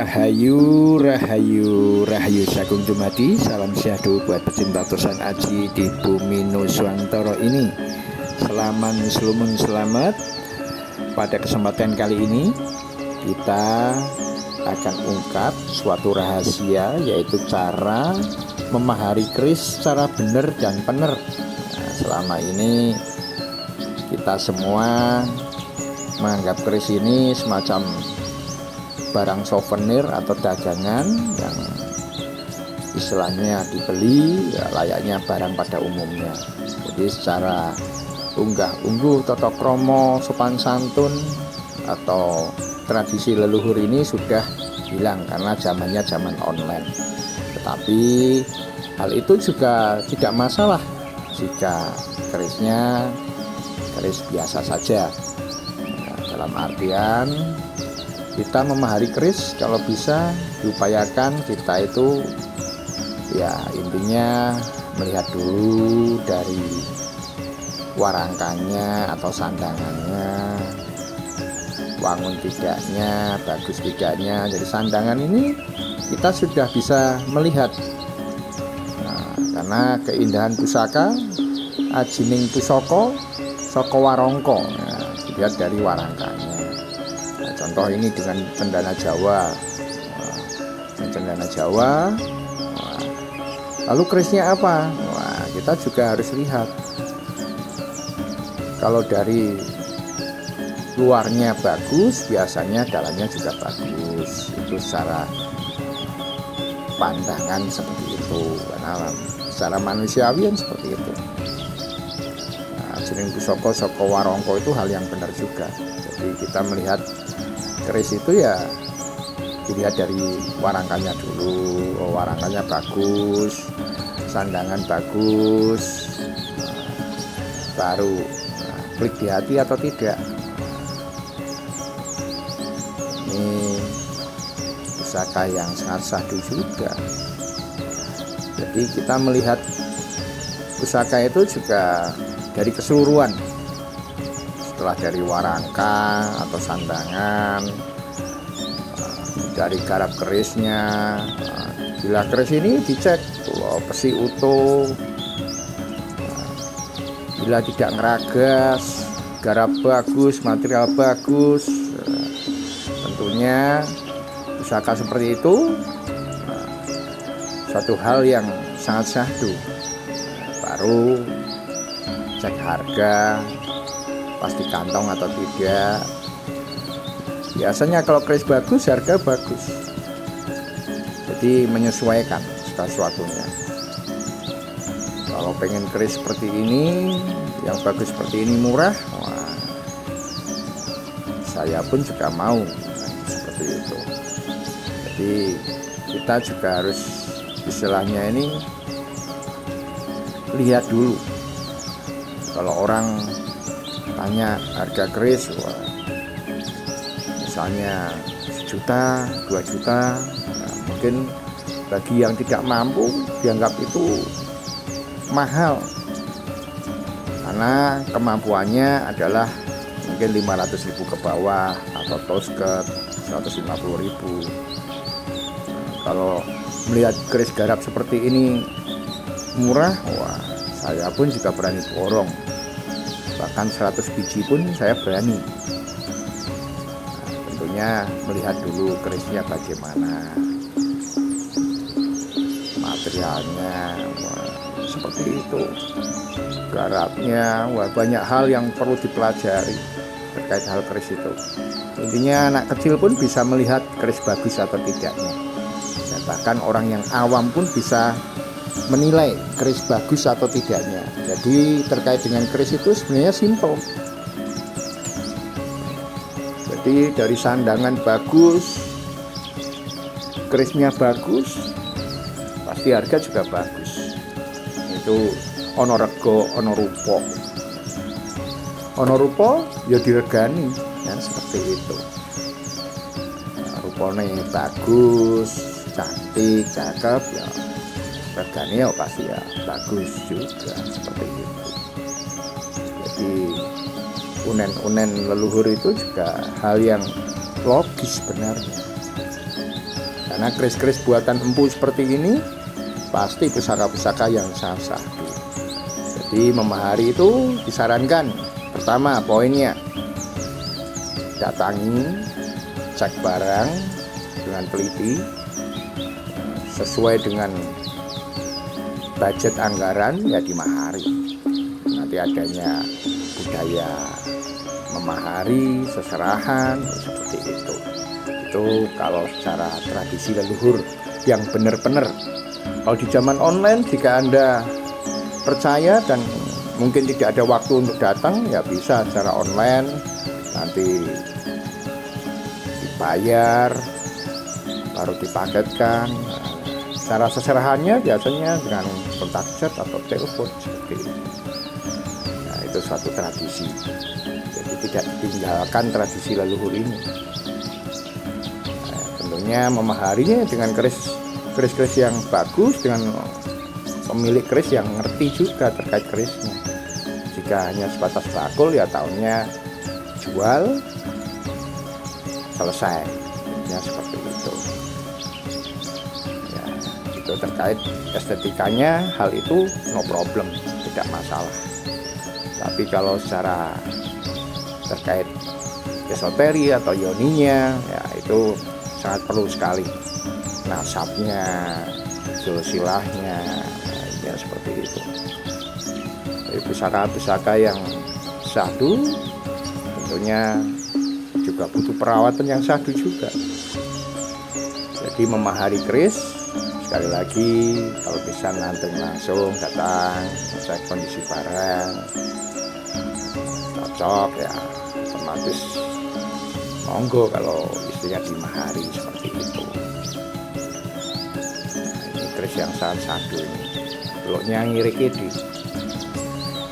Rahayu, Rahayu, Rahayu Sagung Dumadi. Salam syahdu buat pecinta Tosan Aji di bumi Nuswantara ini. Selamat. Pada kesempatan kali ini kita akan ungkap suatu rahasia, yaitu cara memahari keris secara benar dan benar. Selama ini kita semua menganggap keris ini semacam barang souvenir atau dagangan yang istilahnya dibeli ya layaknya barang pada umumnya. Jadi secara unggah-ungguh, tata krama, sopan santun atau tradisi leluhur ini sudah hilang karena zamannya zaman online. Tetapi hal itu juga tidak masalah jika kerisnya keris biasa saja. Dalam artian kita memahari keris, kalau bisa diupayakan kita itu ya intinya melihat dulu dari warangkanya atau sandangannya, wangun tidaknya, bagus tidaknya. Jadi sandangan ini kita sudah bisa melihat. Karena keindahan pusaka ajining pusaka saka warangka, dilihat dari warangkanya. Contoh ini dengan cendana Jawa. Lalu kerisnya apa? Kita juga harus lihat. Kalau dari luarnya bagus, biasanya dalamnya juga bagus. Itu secara pandangan seperti itu. Karena secara manusiawi yang seperti itu. Ajining pusaka saka warangka itu hal yang benar juga. Jadi kita melihat keris itu ya dilihat dari warangkanya dulu. Warangkanya bagus, sandangan bagus, baru klik di hati atau tidak. Ini pusaka yang sangat syahdu juga. Jadi kita melihat pusaka itu juga dari keseluruhan. Setelah dari warangka atau sandangan, dari garap kerisnya. Bila keris ini dicek besi utuh, bila tidak ngeragas, garap bagus, material bagus, tentunya pusaka seperti itu satu hal yang sangat syahdu. Baru cek harga, pasti kantong atau tidak. Biasanya kalau keris bagus, harga bagus. Jadi menyesuaikan sesuatunya. Kalau pengen keris seperti ini, yang bagus seperti ini murah, saya pun juga mau seperti itu. Jadi kita juga harus istilahnya ini lihat dulu. Kalau orang tanya harga keris, misalnya 1 juta, 2 juta, mungkin bagi yang tidak mampu dianggap itu mahal karena kemampuannya adalah mungkin 500.000 ke bawah atau tosket 150.000. Kalau melihat keris garap seperti ini murah, saya pun juga berani borong, bahkan 100 biji pun saya berani. Tentunya melihat dulu kerisnya bagaimana, materialnya seperti itu, garapnya, banyak hal yang perlu dipelajari terkait hal keris itu. Intinya anak kecil pun bisa melihat keris bagus atau tidaknya, dan bahkan orang yang awam pun bisa menilai keris bagus atau tidaknya. Jadi terkait dengan keris itu sebenarnya simpel. Jadi dari sandangan bagus, kerisnya bagus, pasti harga juga bagus. Itu ono rego, ono rupa. Ono rupa ya diregani, ya seperti itu. Rupanya bagus, cantik, cakep, ya regane ya pasti ya bagus juga seperti itu. Jadi unen-unen leluhur itu juga hal yang logis sebenarnya. Karena keris-keris buatan empu seperti ini pasti pusaka-pusaka yang syahdu. Jadi memahari itu disarankan, pertama poinnya, datangi, cek barang dengan teliti sesuai dengan budget anggaran, ya dimahari. Nanti adanya budaya memahari, seserahan seperti itu. Itu kalau secara tradisi leluhur yang benar-benar. Kalau di zaman online, jika Anda percaya dan mungkin tidak ada waktu untuk datang, ya bisa secara online, nanti dibayar baru dipaketkan. Cara seserahannya biasanya dengan kontak chat atau telepon seperti itu. Nah, itu suatu tradisi. Jadi tidak ditinggalkan tradisi leluhur ini. Nah, tentunya memaharinya dengan keris yang bagus, dengan pemilik keris yang ngerti juga terkait kerisnya. Jika hanya sebatas bakul, ya tahunnya jual selesai. Ya seperti itu. Ya, itu terkait estetikanya, hal itu no problem, tidak masalah. Tapi kalau secara terkait esoteri atau yoninya, ya itu sangat perlu sekali. Nasabnya, silsilahnya, ya seperti itu. Jadi pusaka-pusaka yang syahdu tentunya juga butuh perawatan yang syahdu juga. Jadi memahari keris, sekali lagi kalau bisa nanti langsung datang, cek kondisi barang, cocok ya otomatis monggo kalau istrinya dimahari seperti itu. Nah, ini keris yang sangat syahdu ini, beloknya ngirik ini.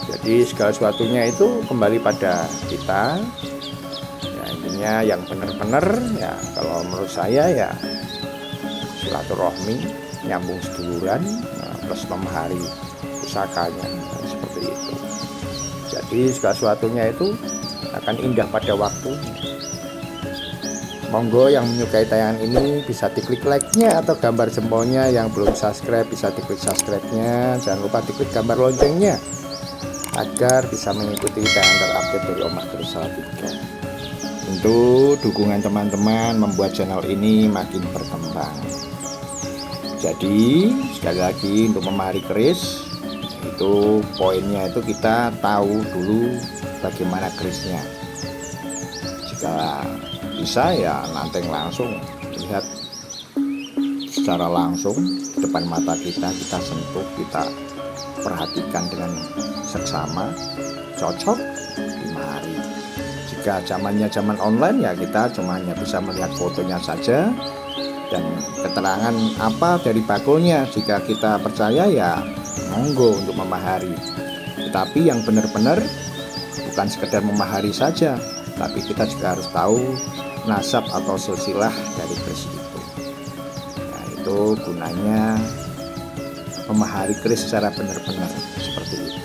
Jadi segala sesuatunya itu kembali pada kita. Ya, intinya yang benar-benar ya kalau menurut saya ya silaturahmi, nyambung seduluran, plus memahari pusakanya, seperti itu. Jadi segala sesuatunya itu akan indah pada waktunya. Monggo yang menyukai tayangan ini bisa diklik like-nya atau gambar jempolnya, yang belum subscribe bisa diklik subscribe-nya, jangan lupa diklik gambar loncengnya agar bisa mengikuti tayangan terupdate dari Om Kris Salatiga. Tentu dukungan teman-teman membuat channel ini makin berkembang. Jadi sekali lagi untuk memahari keris itu poinnya itu kita tahu dulu bagaimana kerisnya. Jika bisa ya nanti langsung lihat secara langsung depan mata kita sentuh, kita perhatikan dengan seksama, cocok, dimahari. Jika zamannya zaman online ya kita cuma hanya bisa melihat fotonya saja dan keterangan apa dari bakulnya. Jika kita percaya ya monggo untuk memahari. Tetapi yang benar-benar bukan sekedar memahari saja, tapi kita juga harus tahu nasab atau silsilah dari keris itu. Nah, itu gunanya memahari keris secara benar-benar seperti itu.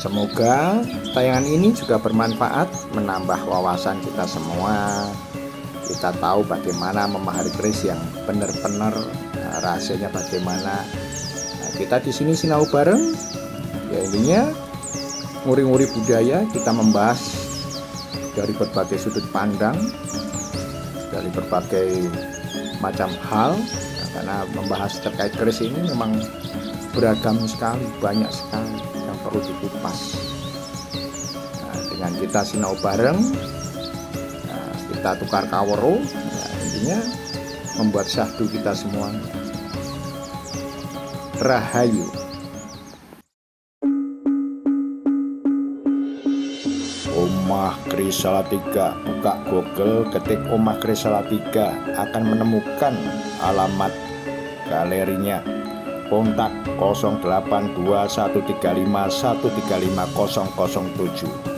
Semoga tayangan ini juga bermanfaat, menambah wawasan kita semua. Kita tahu bagaimana memahari keris yang benar-benar, rahasianya bagaimana. Nah, kita di sini sinau bareng. Ya intinya nguri-nguri budaya, kita membahas dari berbagai sudut pandang, dari berbagai macam hal. Nah, karena membahas terkait keris ini memang beragam sekali, banyak sekali yang perlu dikupas. Nah, dengan kita sinau bareng, kita tukar kawero, ya, intinya membuat syahdu kita semua. Rahayu. Omah Kris Salatiga, buka Google, ketik Omah Kris Salatiga, akan menemukan alamat galerinya. Kontak 082135135007.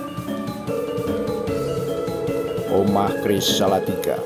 Omah Kris Salatiga.